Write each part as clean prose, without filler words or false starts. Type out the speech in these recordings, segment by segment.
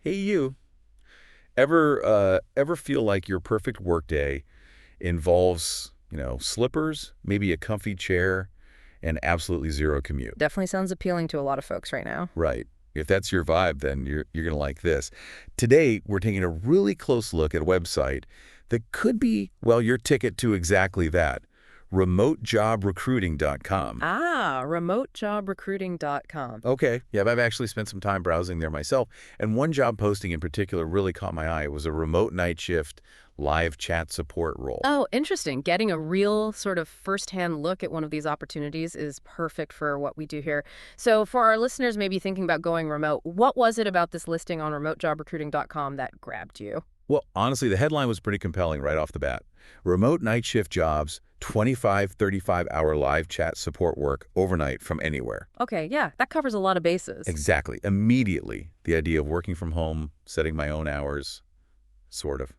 Hey, you. Ever feel like your perfect workday involves, slippers, maybe a comfy chair, and absolutely zero commute? Definitely sounds appealing to a lot of folks right now. Right. If that's your vibe, then you're going to like this. Today, we're taking a really close look at a website that could be, well, your ticket to exactly that. RemoteJobRecruiting.com. Remotejobrecruiting.com. Okay. Yeah, I've actually spent some time browsing there myself, and one job posting in particular really caught my eye. It was a remote night shift live chat support role. Oh, interesting. Getting a real sort of firsthand look at one of these opportunities is perfect for what we do here. So, for our listeners maybe thinking about going remote, what was it about this listing on remotejobrecruiting.com that grabbed you? Well, honestly, the headline was pretty compelling right off the bat. Remote night shift jobs, 25, 35-hour live chat support work overnight from anywhere. Okay, yeah, that covers a lot of bases. Exactly. Immediately, the idea of working from home, setting my own hours, sort of,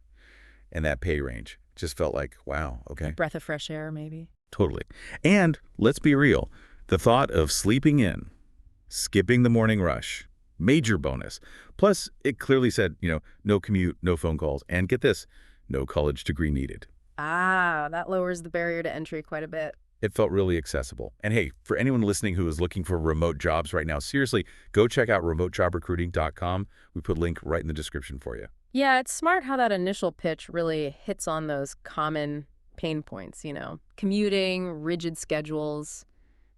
and that pay range just felt like, wow, A okay. breath of fresh air, maybe. Totally. And let's be real, the thought of sleeping in, skipping the morning rush, major bonus. Plus, it clearly said, no commute, no phone calls, and get this, no college degree needed. Ah, that lowers the barrier to entry quite a bit. It felt really accessible. And hey, for anyone listening who is looking for remote jobs right now, seriously, go check out remotejobrecruiting.com. We put a link right in the description for you. Yeah, it's smart how that initial pitch really hits on those common pain points, commuting, rigid schedules,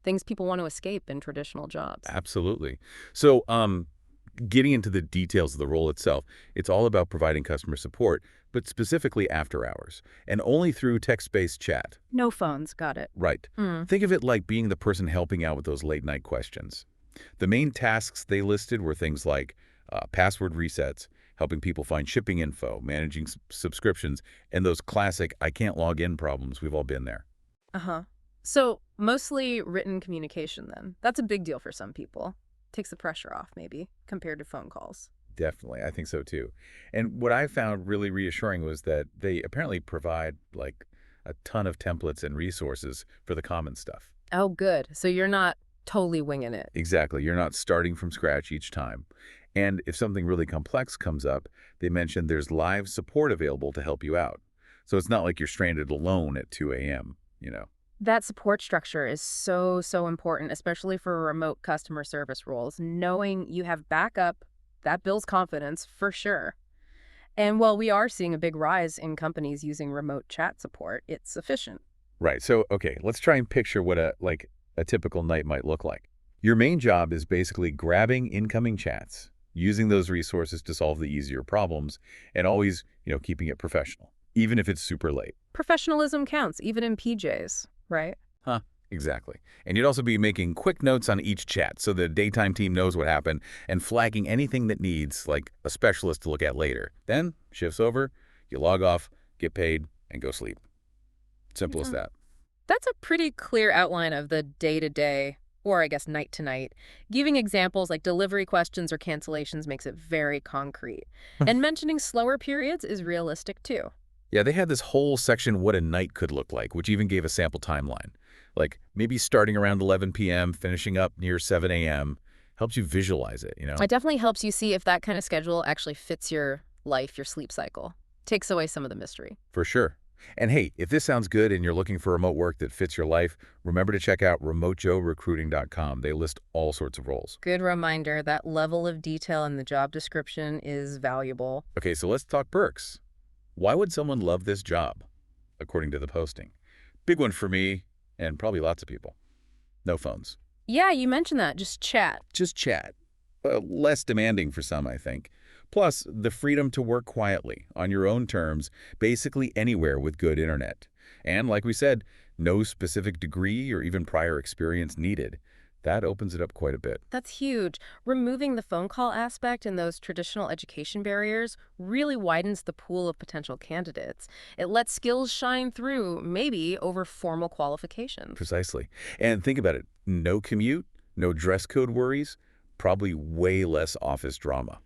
things people want to escape in traditional jobs. Absolutely. So, getting into the details of the role itself, it's all about providing customer support, but specifically after hours, and only through text-based chat. No phones, got it. Right. Mm. Think of it like being the person helping out with those late-night questions. The main tasks they listed were things like password resets, helping people find shipping info, managing subscriptions, and those classic I can't log in problems. We've all been there. Uh-huh. So mostly written communication then. That's a big deal for some people. Takes the pressure off, maybe, compared to phone calls. Definitely. I think so too. And what I found really reassuring was that they apparently provide like a ton of templates and resources for the common stuff. Oh, good. So you're not totally winging it. Exactly. You're not starting from scratch each time. And if something really complex comes up, they mentioned there's live support available to help you out. So it's not like you're stranded alone at 2 a.m. That support structure is so, so important, especially for remote customer service roles. Knowing you have backup, that builds confidence for sure. And while we are seeing a big rise in companies using remote chat support, it's efficient. Right. So, okay, let's try and picture what a typical night might look like. Your main job is basically grabbing incoming chats, using those resources to solve the easier problems, and always, keeping it professional, even if it's super late. Professionalism counts, even in PJs, right? Huh. Exactly. And you'd also be making quick notes on each chat so the daytime team knows what happened and flagging anything that needs, like, a specialist to look at later. Then, shift's over, you log off, get paid, and go sleep. Simple as Yeah. that. That's a pretty clear outline of the day-to-day, or I guess night-to-night. Giving examples like delivery questions or cancellations makes it very concrete. And mentioning slower periods is realistic too. Yeah, they had this whole section what a night could look like, which even gave a sample timeline. Like maybe starting around 11 p.m., finishing up near 7 a.m. Helps you visualize it. It definitely helps you see if that kind of schedule actually fits your life, your sleep cycle. Takes away some of the mystery. For sure. And hey, if this sounds good and you're looking for remote work that fits your life, remember to check out remotejoerecruiting.com. They list all sorts of roles. Good reminder, that level of detail in the job description is valuable. Okay, so let's talk perks. Why would someone love this job, according to the posting? Big one for me, and probably lots of people. No phones. Yeah, you mentioned that. Just chat. Just chat. Less demanding for some, I think. Plus, the freedom to work quietly, on your own terms, basically anywhere with good internet. And like we said, no specific degree or even prior experience needed. That opens it up quite a bit. That's huge. Removing the phone call aspect and those traditional education barriers really widens the pool of potential candidates. It lets skills shine through, maybe over formal qualifications. Precisely. And think about it. No commute, no dress code worries, probably way less office drama.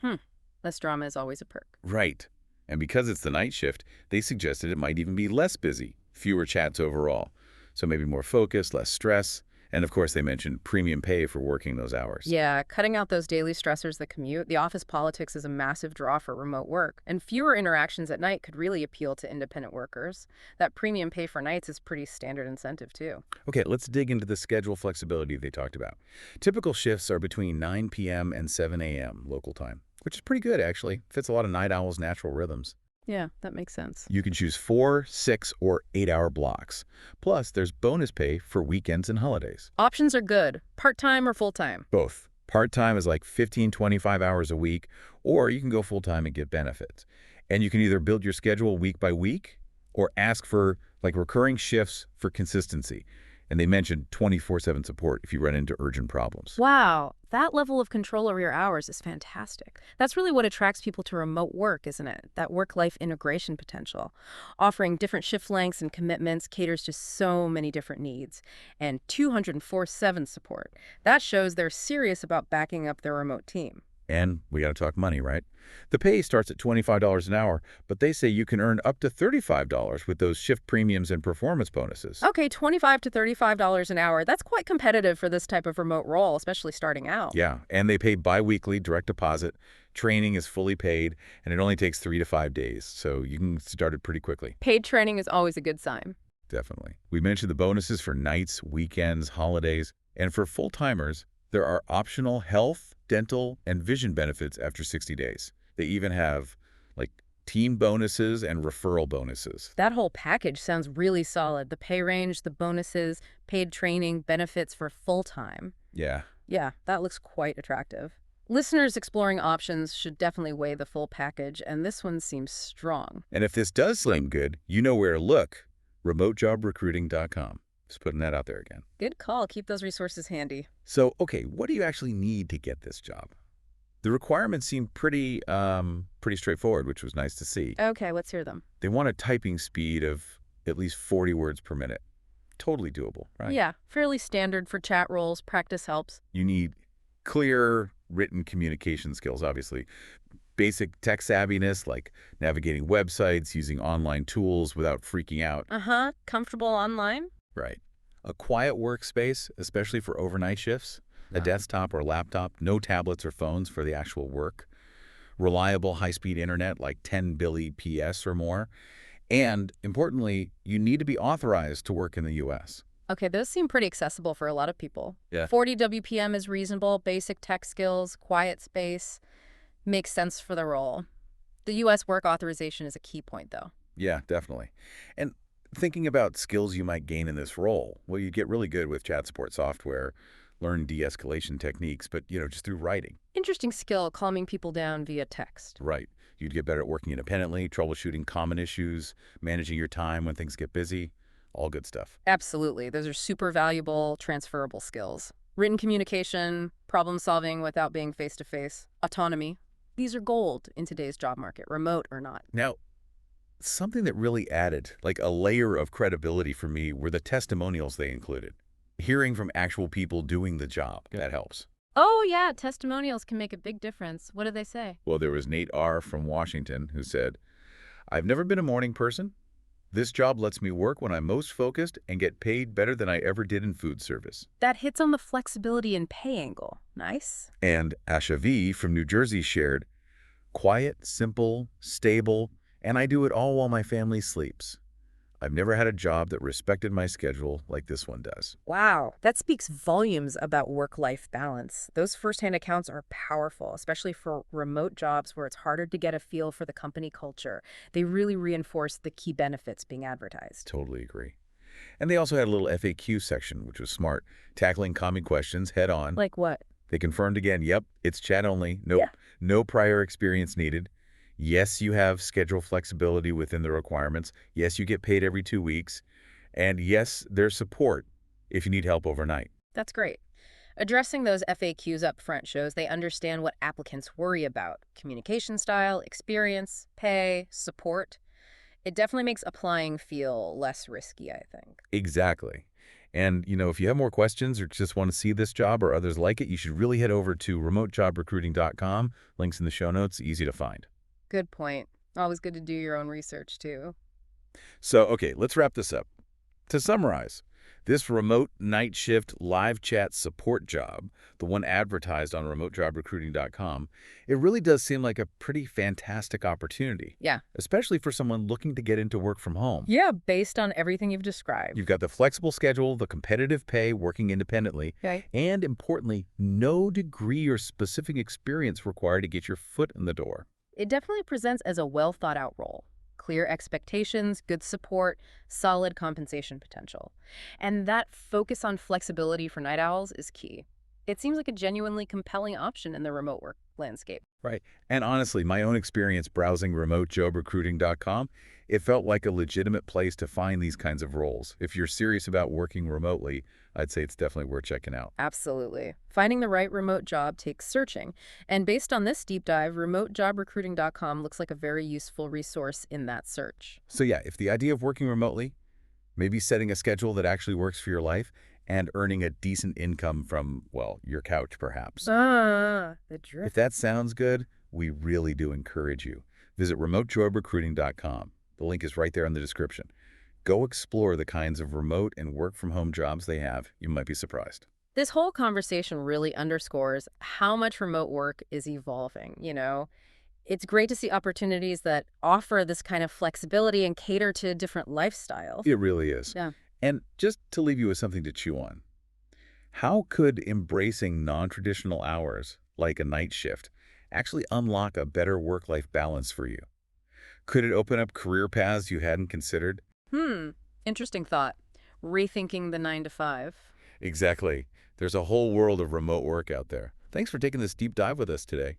Less drama is always a perk. Right. And because it's the night shift, they suggested it might even be less busy, fewer chats overall. So maybe more focus, less stress, And of course, they mentioned premium pay for working those hours. Yeah, cutting out those daily stressors, the commute, the office politics is a massive draw for remote work, and fewer interactions at night could really appeal to independent workers. That premium pay for nights is pretty standard incentive, too. Okay, let's dig into the schedule flexibility they talked about. Typical shifts are between 9 p.m. and 7 a.m. local time, which is pretty good, actually. Fits a lot of night owls' natural rhythms. Yeah, that makes sense. You can choose 4, 6, or 8-hour blocks. Plus, there's bonus pay for weekends and holidays. Options are good, part-time or full-time. Both. Part-time is like 15, 25 hours a week, or you can go full-time and get benefits. And you can either build your schedule week by week or ask for like recurring shifts for consistency. And they mentioned 24/7 support if you run into urgent problems. Wow, that level of control over your hours is fantastic. That's really what attracts people to remote work, isn't it? That work-life integration potential. Offering different shift lengths and commitments caters to so many different needs. And 204/7 support. That shows they're serious about backing up their remote team. And we got to talk money, right? The pay starts at $25 an hour, but they say you can earn up to $35 with those shift premiums and performance bonuses. Okay, $25 to $35 an hour. That's quite competitive for this type of remote role, especially starting out. Yeah, and they pay bi-weekly direct deposit. Training is fully paid, and it only takes 3 to 5 days, so you can start it pretty quickly. Paid training is always a good sign. Definitely. We mentioned the bonuses for nights, weekends, holidays, and for full-timers, there are optional health, dental, and vision benefits after 60 days. They even have, like, team bonuses and referral bonuses. That whole package sounds really solid. The pay range, the bonuses, paid training, benefits for full-time. Yeah. Yeah, that looks quite attractive. Listeners exploring options should definitely weigh the full package, and this one seems strong. And if this does seem good, you know where to look. RemoteJobRecruiting.com. Just putting that out there again. Good call. Keep those resources handy. So, okay, what do you actually need to get this job? The requirements seem pretty straightforward, which was nice to see. Okay, let's hear them. They want a typing speed of at least 40 words per minute. Totally doable, right? Yeah, fairly standard for chat roles. Practice helps. You need clear written communication skills, obviously. Basic tech savviness, like navigating websites, using online tools without freaking out. Uh-huh. Comfortable online? Right. A quiet workspace, especially for overnight shifts. A desktop or laptop, no tablets or phones for the actual work. Reliable high-speed internet like 10 billion PS or more. And importantly, you need to be authorized to work in the U.S. Okay, those seem pretty accessible for a lot of people. Yeah. 40 WPM is reasonable. Basic tech skills, quiet space. Makes sense for the role. The U.S. work authorization is a key point, though. Yeah, definitely. And thinking about skills you might gain in this role, well, you get really good with chat support software, learn de-escalation techniques, but, just through writing. Interesting skill, calming people down via text. Right. You'd get better at working independently, troubleshooting common issues, managing your time when things get busy. All good stuff. Absolutely. Those are super valuable, transferable skills. Written communication, problem solving without being face-to-face, autonomy. These are gold in today's job market, remote or not. Now, something that really added, like a layer of credibility for me, were the testimonials they included. Hearing from actual people doing the job, that helps. Oh, yeah, testimonials can make a big difference. What do they say? Well, there was Nate R. from Washington who said, "I've never been a morning person. This job lets me work when I'm most focused and get paid better than I ever did in food service." That hits on the flexibility and pay angle. Nice. And Asha V. from New Jersey shared, "Quiet, simple, stable, and I do it all while my family sleeps. I've never had a job that respected my schedule like this one does." Wow, that speaks volumes about work-life balance. Those firsthand accounts are powerful, especially for remote jobs where it's harder to get a feel for the company culture. They really reinforce the key benefits being advertised. Totally agree. And they also had a little FAQ section, which was smart, tackling common questions head on. Like what? They confirmed again, yep, it's chat only, Yeah. no prior experience needed. Yes, you have schedule flexibility within the requirements. Yes, you get paid every 2 weeks. And yes, there's support if you need help overnight. That's great. Addressing those FAQs up front shows they understand what applicants worry about. Communication style, experience, pay, support. It definitely makes applying feel less risky, I think. Exactly. And, if you have more questions or just want to see this job or others like it, you should really head over to remotejobrecruiting.com. Links in the show notes, easy to find. Good point. Always good to do your own research, too. So, okay, let's wrap this up. To summarize, This remote night shift live chat support job, the one advertised on remotejobrecruiting.com, it really does seem like a pretty fantastic opportunity, Yeah. especially for someone looking to get into work from home. Yeah, based on everything you've described. You've got the flexible schedule, the competitive pay, working independently, Okay. and importantly, no degree or specific experience required to get your foot in the door. It definitely presents as a well thought out role. Clear expectations, good support, solid compensation potential. And that focus on flexibility for night owls is key. It seems like a genuinely compelling option in the remote work landscape. Right. And honestly, my own experience browsing remotejobrecruiting.com, it felt like a legitimate place to find these kinds of roles. If you're serious about working remotely, I'd say it's definitely worth checking out. Absolutely. Finding the right remote job takes searching. And based on this deep dive, remotejobrecruiting.com looks like a very useful resource in that search. So yeah, if the idea of working remotely, maybe setting a schedule that actually works for your life, and earning a decent income from, well, your couch perhaps. The If drift. that sounds good, we really do encourage you. Visit remotejobrecruiting.com. The link is right there in the description. Go explore the kinds of remote and work-from-home jobs they have. You might be surprised. This whole conversation really underscores how much remote work is evolving. It's great to see opportunities that offer this kind of flexibility and cater to different lifestyles. It really is. Yeah. And just to leave you with something to chew on, how could embracing non-traditional hours, like a night shift, actually unlock a better work-life balance for you? Could it open up career paths you hadn't considered? Hmm. Interesting thought. Rethinking the 9 to 5. Exactly. There's a whole world of remote work out there. Thanks for taking this deep dive with us today.